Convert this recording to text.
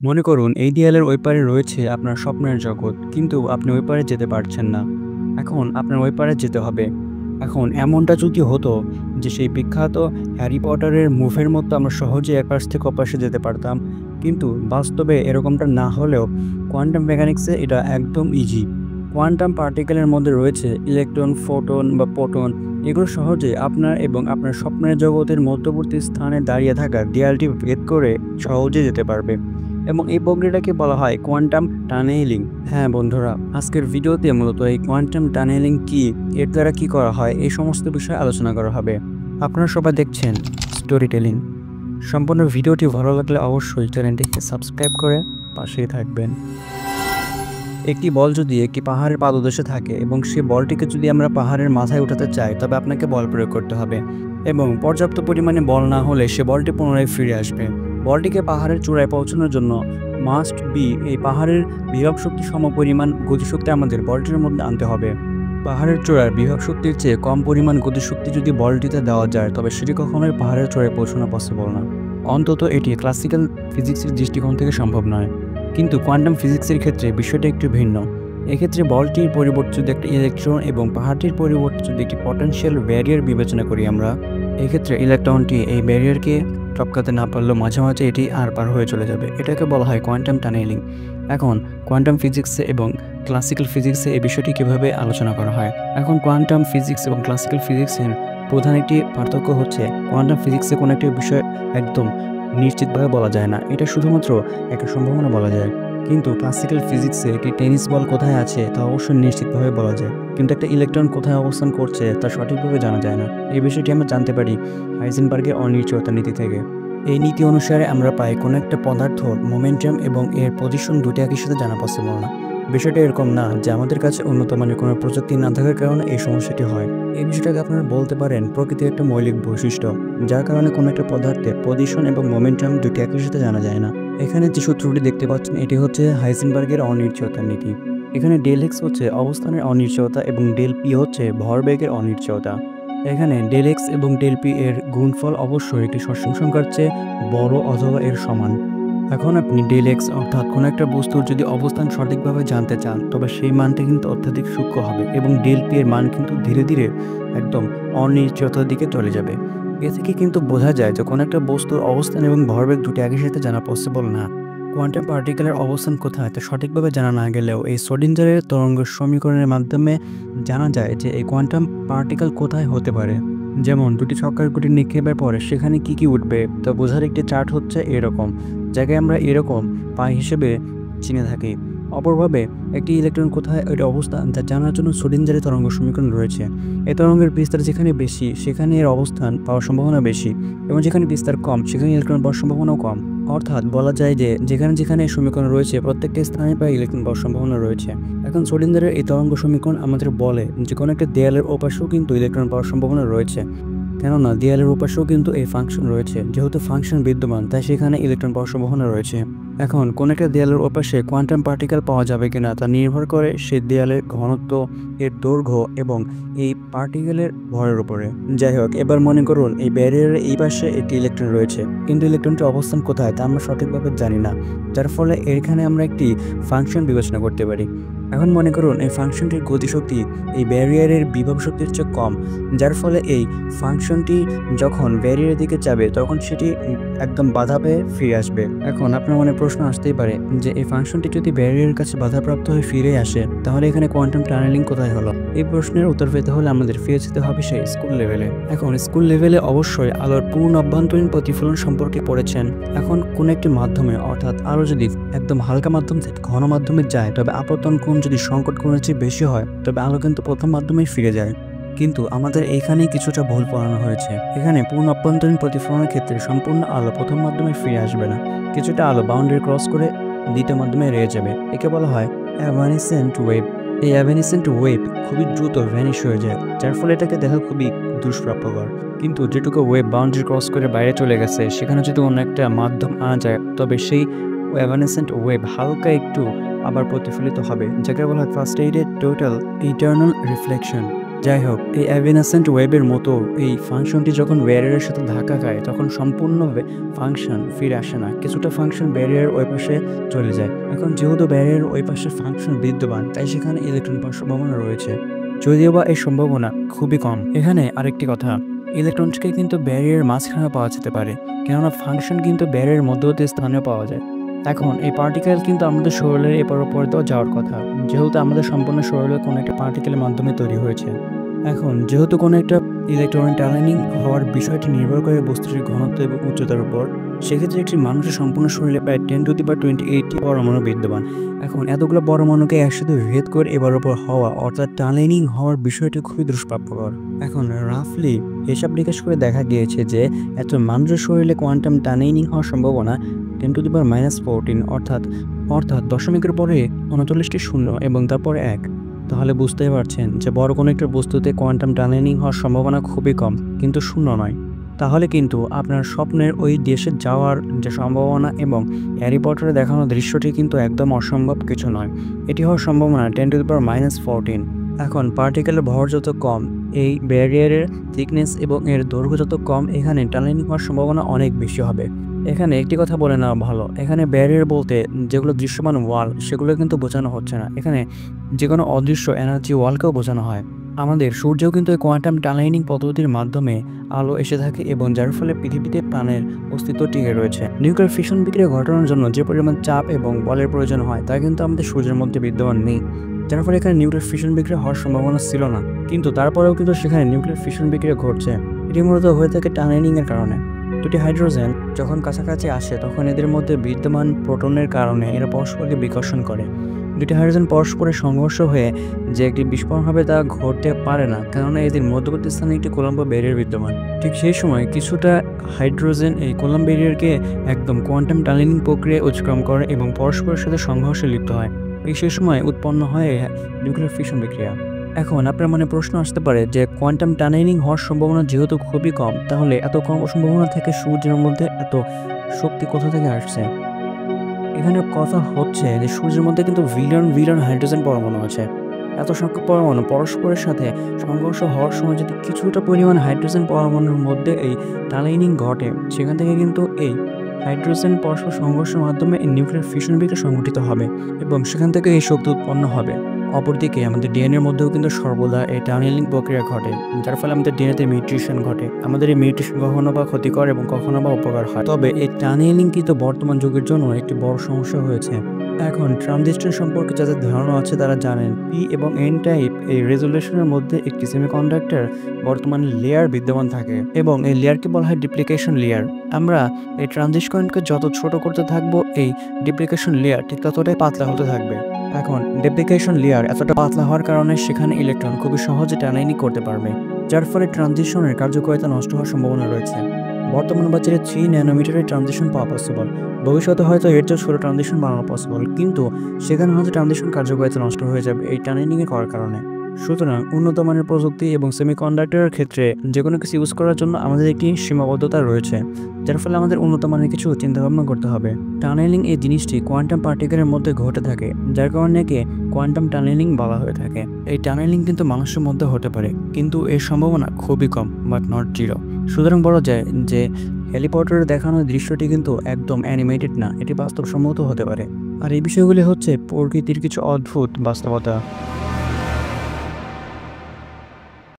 মনে করুন এই দেয়ালের ওই পারে রয়েছে আপনার স্বপ্নের জগৎ, কিন্তু আপনি ওই পারে যেতে পারছেন না। এখন আপনার ওই পারে যেতে হবে। এখন এমনটা যদি হতো যে সেই বিখ্যাত হ্যারি পটারের মুভের মতো আমরা সহজে এপাশ থেকে ওপাশে যেতে পারতাম, কিন্তু বাস্তবে এরকমটা না হলেও কোয়ান্টাম মেকানিক্সে এটা একদম ইজি। কোয়ান্টাম পার্টিকেলের মধ্যে রয়েছে ইলেকট্রন, ফোটন বা প্রোটন। এগুলো সহজে আপনার এবং আপনার স্বপ্নের জগতের মধ্যবর্তী স্থানে দাঁড়িয়ে থাকা দেয়ালটি ভেদ করে সহজে যেতে পারবে, এবং এই প্রক্রিয়াটাকে বলা হয় কোয়ান্টাম টানেলিং। হ্যাঁ বন্ধুরা, আজকের ভিডিওতে মূলত এই কোয়ান্টাম টানেলিং কি, এর দ্বারা কি করা হয়, এই সমস্ত বিষয়ে আলোচনা করা হবে। আপনারা সবাই দেখছেন স্টোরি টেলিং। সম্পূর্ণ ভিডিওটি ভালো লাগলে অবশ্যই চ্যানেলটিকে সাবস্ক্রাইব করে পাশেই থাকবেন। একটি বল যদি একটি পাহাড়ের পাদদেশে থাকে এবং সেই বলটিকে যদি আমরা পাহাড়ের মাথায় উঠাতে চাই, তবে আপনাকে বল প্রয়োগ করতে হবে, এবং পর্যাপ্ত পরিমাণে বল না হলে সে বলটি পুনরায় ফিরে আসবে। বলটিকে পাহাড়ের চূড়ায় পৌঁছানোর জন্য মাস্ট বি এই পাহাড়ের বিভব শক্তি সমপরিমাণ গতিশক্তি আমাদের বলটির মধ্যে আনতে হবে। পাহাড়ের চূড়ার বিভব শক্তির চেয়ে কম পরিমাণ গতিশক্তি যদি বলটিতে দেওয়া যায়, তবে সেটি কখনোই পাহাড়ের চূড়ায় পৌঁছানো পসিবল না। অন্তত এটি ক্লাসিক্যাল ফিজিক্সের দৃষ্টিকোণ থেকে সম্ভব নয়। কিন্তু কোয়ান্টাম ফিজিক্সের ক্ষেত্রে বিষয়টা একটু ভিন্ন। এক্ষেত্রে বলটির পরিবর্তে যদি একটা ইলেকট্রন এবং পাহাড়টির পরিবর্তে যদি একটি পটেনশিয়াল ব্যারিয়ার বিবেচনা করি আমরা, এক্ষেত্রে ইলেকট্রনটি এই ব্যারিয়ারকে টপকাতে না পারলেও মাঝে মাঝে এটি আর পার হয়ে চলে যাবে। এটাকে বলা হয় কোয়ান্টাম টানেলিং। এখন কোয়ান্টাম ফিজিক্সে এবং ক্লাসিক্যাল ফিজিক্সে এই বিষয়টি কীভাবে আলোচনা করা হয়। এখন কোয়ান্টাম ফিজিক্স এবং ক্লাসিক্যাল ফিজিক্সের প্রধান একটি পার্থক্য হচ্ছে, কোয়ান্টাম ফিজিক্সে কোনো একটি বিষয় একদম নিশ্চিতভাবে বলা যায় না, এটা শুধুমাত্র একটা সম্ভাবনা বলা যায়। কিন্তু ক্লাসিক্যাল ফিজিক্সে একটি টেনিস বল কোথায় আছে তা অবশ্যই নিশ্চিতভাবে বলা যায়, কিন্তু একটা ইলেকট্রন কোথায় অবস্থান করছে তা সঠিকভাবে জানা যায় না। এই বিষয়টি আমরা জানতে পারি হাইজেনবার্গের অনিশ্চয়তা নীতি থেকে। এই নীতি অনুসারে আমরা পাই কোনো একটা পদার্থর মোমেন্টাম এবং এর পজিশন দুটি একই সাথে জানা পসিবল না। বিষয়টা এরকম না যে আমাদের কাছে উন্নত মানের কোনো প্রযুক্তি না থাকার কারণে এই সমস্যাটি হয়। এই বিষয়টাকে আপনারা বলতে পারেন প্রকৃতির একটা মৌলিক বৈশিষ্ট্য, যার কারণে কোনো একটা পদার্থের পজিশন এবং মোমেন্টাম দুটি একই সাথে জানা যায় না। এখানে যে সূত্রটি দেখতে পাচ্ছেন এটি হচ্ছে হাইজেনবার্গের অনিশ্চয়তার নীতি। এখানে ডেল এক্স হচ্ছে অবস্থানের অনিশ্চয়তা এবং ডেল পি হচ্ছে ভরবেগের অনিশ্চয়তা। এখানে ডেল এক্স এবং ডেল পি এর গুণফল অবশ্যই একটি সসীম সংখ্যার চেয়ে বড় অথবা এর সমান। এখন আপনি ডেল এক্স অর্থাৎ কোনো একটা বস্তুর যদি অবস্থান সঠিকভাবে জানতে চান, তবে সেই মানটি কিন্তু অত্যাধিক সূক্ষ্ম হবে এবং ডেল পি এর মান কিন্তু ধীরে ধীরে একদম অনিশ্চয়তার দিকে চলে যাবে। এ থেকে কিন্তু বোঝা যায় যে কোনো একটা বস্তুর অবস্থান এবং ভরবেগ দুটি একই সাথে জানা পসিবল না। কোয়ান্টাম পার্টিকেলের অবস্থান কোথায় তা সঠিকভাবে জানা না গেলেও এই শ্রোডিঞ্জারের তরঙ্গ সমীকরণের মাধ্যমে জানা যায় যে এই কোয়ান্টাম পার্টিকেল কোথায় হতে পারে। যেমন দুটি ছক্কার গুটি নিক্ষেপের পরে সেখানে কি কি উঠবে তা বোঝার একটি চার্ট হচ্ছে এরকম জায়গায় আমরা এরকম পাই হিসেবে চিনে থাকি। অপরভাবে একটি ইলেকট্রন কোথায় এর অবস্থান তা জানার জন্য শ্রোডিঞ্জারের তরঙ্গ সমীকরণ রয়েছে। এই তরঙ্গের বিস্তার যেখানে বেশি সেখানে এর অবস্থান পাওয়ার সম্ভাবনা বেশি, এবং যেখানে বিস্তার কম সেখানে ইলেকট্রন পাওয়ার সম্ভাবনাও কম। অর্থাৎ বলা যায় যে যেখানে যেখানে এই সমীকরণ রয়েছে প্রত্যেকটা স্থানে প্রায় ইলেকট্রন পাওয়ার সম্ভাবনা রয়েছে। এখন শ্রোডিঞ্জারের এই তরঙ্গ সমীকরণ আমাদের বলে যে কোনো একটা দেয়ালের ওপাশেও কিন্তু ইলেকট্রন পাওয়ার সম্ভাবনা রয়েছে, কেননা দেয়ালের ওপাশেও কিন্তু এই ফাংশন রয়েছে। যেহেতু ফাংশন বিদ্যমান তাই সেখানে ইলেকট্রন পাওয়ার সম্ভাবনা রয়েছে। এখন কোন একটা দেয়ালের ওপাশে কোয়ান্টাম পার্টিকেল পাওয়া যাবে কিনা তা নির্ভর করে সেই দেয়ালের ঘনত্ব, এর দৈর্ঘ্য এবং এই পার্টিকেলের ভরের উপরে। যাই হোক, এবার মনে করুন এই ব্যারিয়ারের এই পাশে একটি ইলেকট্রন রয়েছে, কিন্তু ইলেকট্রনটির অবস্থান কোথায় তা আমরা সঠিকভাবে জানি না, যার ফলে এখানে আমরা একটি ফাংশন বিবেচনা করতে পারি। এখন মনে করুন এই ফাংশনটির গতিশক্তি এই ব্যারিয়ারের বিভব শক্তির চেয়ে কম, যার ফলে এই ফাংশনটি যখন ব্যারিয়ারের দিকে যাবে তখন সেটি একদম বাধা পেয়ে ফিরে আসবে। এখন আপনার মনে প্রশ্ন আসতেই পারে যে এই ফাংশনটি যদি ব্যারিয়ারের কাছে বাধাপ্রাপ্ত হয়ে ফিরে আসে, তাহলে এখানে কোয়ান্টাম টানেলিং কোথায় হলো? এই প্রশ্নের উত্তর পেতে হলে আমাদের ফিরে যেতে হবে সেই স্কুল লেভেলে। এখন স্কুল লেভেলে অবশ্যই আলোর পূর্ণ অভ্যন্তরীণ প্রতিফলন সম্পর্কে পড়েছেন। এখন কোন একটি মাধ্যমে অর্থাৎ আলো যদি একদম হালকা মাধ্যম থেকে ঘন মাধ্যমে যায়, তবে আপতন কোণ যদি সংকট কোণের চেয়ে বেশি হয়, তবে আলো কিন্তু প্রথম মাধ্যমেই ফিরে যায়। কিন্তু আমাদের এইখানেই কিছুটা ভুল পড়ানো হয়েছে। এখানে পূর্ণ অভ্যন্তরীণ প্রতিফলনের ক্ষেত্রে সম্পূর্ণ আলো প্রথম মাধ্যমে ফিরে আসবে না, কিছুটা আলো বাউন্ডারি ক্রস করে দ্বিতীয় মাধ্যমে রয়ে যাবে। একে বলা হয় অ্যাভানিসেন্ট ওয়েভ। এই অ্যাভানিসেন্ট ওয়েভ খুবই দ্রুত ভ্যানিশ হয়ে যায়, যার ফলে এটাকে দেখা খুবই দুষ্প্রাপ্যকর। কিন্তু যেটুকু ওয়েভ বাউন্ডারি ক্রস করে বাইরে চলে গেছে, সেখানে যদি অন্য একটা মাধ্যম আনা যায়, তবে সেই অ্যাভানিসেন্ট ওয়েভ হালকা একটু আবার প্রতিফলিত হবে, যাকে বলা হয় ফাস্টেটেড টোটাল ইটারনাল রিফ্লেকশন। যাই হোক, এই এভানেসেন্ট ওয়েবের মতো এই ফাংশনটি যখন ব্যারিয়ারের সাথে ধাক্কা খায় তখন সম্পূর্ণ ফাংশন ফিরে আসে না, কিছুটা ফাংশন ব্যারিয়ার ওই পাশে চলে যায়। এখন যেহেতু ব্যারিয়ার ওই পাশে ফাংশন বিদ্যমান, তাই সেখানে ইলেকট্রন পাওয়ার সম্ভাবনা রয়েছে, যদিও বা এই সম্ভাবনা খুবই কম। এখানে আরেকটি কথা, ইলেকট্রনকে কিন্তু ব্যারিয়ার মাঝখানে পাওয়া যেতে পারে, কেননা ফাংশন কিন্তু ব্যারিয়ার মধ্যবর্তী স্থানেও পাওয়া যায়। এখন এই পার্টিকেল কিন্তু আমাদের শরীরের এপার ওপর দিয়েও যাওয়ার কথা, যেহেতু আমাদের সম্পূর্ণ শরীরে কোনো একটা পার্টিকেলের মাধ্যমে তৈরি হয়েছে। এখন যেহেতু কোনো একটা ইলেকট্রন টানেলিং হওয়ার বিষয়টি নির্ভর করে বস্তুটির ঘনত্ব এবং উচ্চতার উপর, সেক্ষেত্রে একটি মানুষের সম্পূর্ণ শরীরে প্রায় 10⁻28টি পরমাণু বিদ্যমান। এখন এতগুলো পরমাণুকে একসাথে ভেদ করে এবার ওপর হওয়া অর্থাৎ টানেলিং হওয়ার বিষয়টি খুবই দুষ্প্রাপ্যকর। এখন রাফলি হিসাব নিকাশ করে দেখা গিয়েছে যে এত মানুষের শরীরে কোয়ান্টাম টানেলিং হওয়ার সম্ভাবনা 10⁻14, অর্থাৎ দশমিকের পরে 39টি শূন্য এবং তারপরে 1। তাহলে বুঝতেই পারছেন যে বড় কোনো একটা বস্তুতে কোয়ান্টাম টানেলিং হওয়ার সম্ভাবনা খুবই কম, কিন্তু শূন্য নয়। তাহলে কিন্তু আপনার স্বপ্নের ওই দেশে যাওয়ার যে সম্ভাবনা এবং হ্যারি পটারে দেখানো দৃশ্যটি কিন্তু একদম অসম্ভব কিছু নয়। এটি হওয়ার সম্ভাবনা 10⁻14। এখন পার্টিকেলের ভর যত কম, এই ব্যারিয়ারের থিকনেস এবং এর দৈর্ঘ্য যত কম, এখানে টানেলিং হওয়ার সম্ভাবনা অনেক বেশি হবে। এখানে একটি কথা বলে নেওয়া ভালো, এখানে ব্যারিয়ার বলতে যেগুলো দৃশ্যমান ওয়াল সেগুলো কিন্তু বোঝানো হচ্ছে না, এখানে যে কোনো অদৃশ্য এনার্জি ওয়ালকেও বোঝানো হয়। আমাদের সূর্যও কিন্তু এই কোয়ান্টাম টানেলিং পদ্ধতির মাধ্যমে আলো এসে থাকে এবং যার ফলে পৃথিবীতে প্রাণের অস্তিত্ব টিকে রয়েছে। নিউক্লিয়ার ফিশন বিক্রিয়া ঘটানোর জন্য যে পরিমাণ চাপ এবং বলের প্রয়োজন হয় তা কিন্তু আমাদের সূর্যের মধ্যে বিদ্যমান নেই, যার ফলে এখানে নিউক্লিয়ার ফিশন বিক্রিয়া হওয়ার সম্ভাবনা ছিল না। কিন্তু তারপরেও কিন্তু সেখানে নিউক্লিয়ার ফিশন বিক্রিয়া ঘটছে। এটি মূলত হয়ে থাকে টানেলিং এর কারণে। দুটি হাইড্রোজেন যখন কাছাকাছি আসে তখন এদের মধ্যে বিদ্যমান প্রোটনের কারণে এরা পরস্পরকে বিকর্ষণ করে। দুটি হাইড্রোজেন পরস্পরের সংঘর্ষ হয়ে যে একটি বিস্ফোরণ হবে তা ঘটতে পারে না, কেননা এদের মধ্যবর্তী স্থানে একটি কোলম্ব ব্যারিয়ার বিদ্যমান। ঠিক সেই সময় কিছুটা হাইড্রোজেন এই কোলম্ব ব্যারিয়ারকে একদম কোয়ান্টাম টানেলিং প্রক্রিয়ায় অতিক্রম করে এবং পরস্পরের সাথে সংঘর্ষে লিপ্ত হয়। সেই সময় উৎপন্ন হয় নিউক্লিয়ার ফিশন বিক্রিয়া। এখন আপনার মনে প্রশ্ন আসতে পারে যে কোয়ান্টাম টানেলিং হওয়ার সম্ভাবনা যেহেতু খুবই কম, তাহলে এত কম সম্ভাবনা থেকে সূর্যের মধ্যে এত শক্তি কোথা থেকে আসছে? এখানে কথা হচ্ছে যে সূর্যের মধ্যে কিন্তু বিলিয়ন হাইড্রোজেন পরমাণু আছে। এত সংখ্যক পরমাণু পরস্পরের সাথে সংঘর্ষ হওয়ার সময় যদি কিছুটা পরিমাণ হাইড্রোজেন পরমাণুর মধ্যে এই টানেলিং ঘটে, সেখান থেকে কিন্তু এই হাইড্রোজেন পরস্পর সংঘর্ষের মাধ্যমে এই নিউক্লিয়ার ফিশন বিক্রিয়া সংঘটিত হবে এবং সেখান থেকে এই শক্তি উৎপন্ন হবে। অপরদিকে আমাদের ডিএনএর মধ্যেও কিন্তু সর্বদা এই টানেলিং প্রক্রিয়া ঘটে, যার ফলে আমাদের ডিএনএতে মিউটেশন ঘটে। আমাদের এই মিউটেশন কখনো বা ক্ষতিকর এবং কখনো বা উপকার হয়। তবে এই টানেলিং কিন্তু বর্তমান যুগের জন্য একটি বড় সমস্যা হয়েছে। এখন ট্রানজিস্টর সম্পর্কে যাদের ধারণা আছে তারা জানেন পি এবং এন টাইপ এই রেজুলেশনের মধ্যে একটি সেমিকন্ডাক্টর বর্তমানে লেয়ার বিদ্যমান থাকে এবং এই লেয়ারকে বলা হয় ডিপ্লিকেশন লেয়ার। আমরা এই ট্রানজিস্টরকে যত ছোট করতে থাকবো, এই ডিপ্লিকেশন লেয়ার ঠিক ততটাই পাতলা হতে থাকবে। এখন ডেপ্লিকেশন লেয়ার এতটা পাতলা হওয়ার কারণে সেখানে ইলেকট্রন খুবই সহজে টানেলিং করতে পারবে, যার ফলে ট্রানজিশনের কার্যকারিতা নষ্ট হওয়ার সম্ভাবনা রয়েছে। বর্তমান বাজারে 3 ন্যানোমিটারের ট্রানজিশন পাওয়া পসিবল, ভবিষ্যতে হয়তো এর চেয়ে ছোট ট্রানজিশন বানানো পসিবল, কিন্তু সেখানে হয়তো ট্রানজিশন কার্যকারিতা নষ্ট হয়ে যাবে এই টানেলিং এ করার কারণে। সুতরাং উন্নত মানের প্রযুক্তি এবং সেমিকন্ডাক্টরের ক্ষেত্রে যে কোনো কিছু ইউজ করার জন্য আমাদের একটি সীমাবদ্ধতা রয়েছে, যার ফলে আমাদের উন্নত মানের কিছু চিন্তাভাবনা করতে হবে। টানেলিং এই জিনিসটি কোয়ান্টাম পার্টিকেলের মধ্যে ঘটে থাকে, যার কারণে একে কোয়ান্টাম টানেলিং বলা হয়ে থাকে। এই টানেলিং কিন্তু মানুষের মধ্যে হতে পারে, কিন্তু এর সম্ভাবনা খুবই কম, বাট নট জিরো। সুতরাং বলা যায় যে হ্যারি পটারে দেখানো দৃশ্যটি কিন্তু একদম অ্যানিমেটেড না, এটি বাস্তবসম্মত হতে পারে। আর এই বিষয়গুলি হচ্ছে প্রকৃতির কিছু অদ্ভুত বাস্তবতা।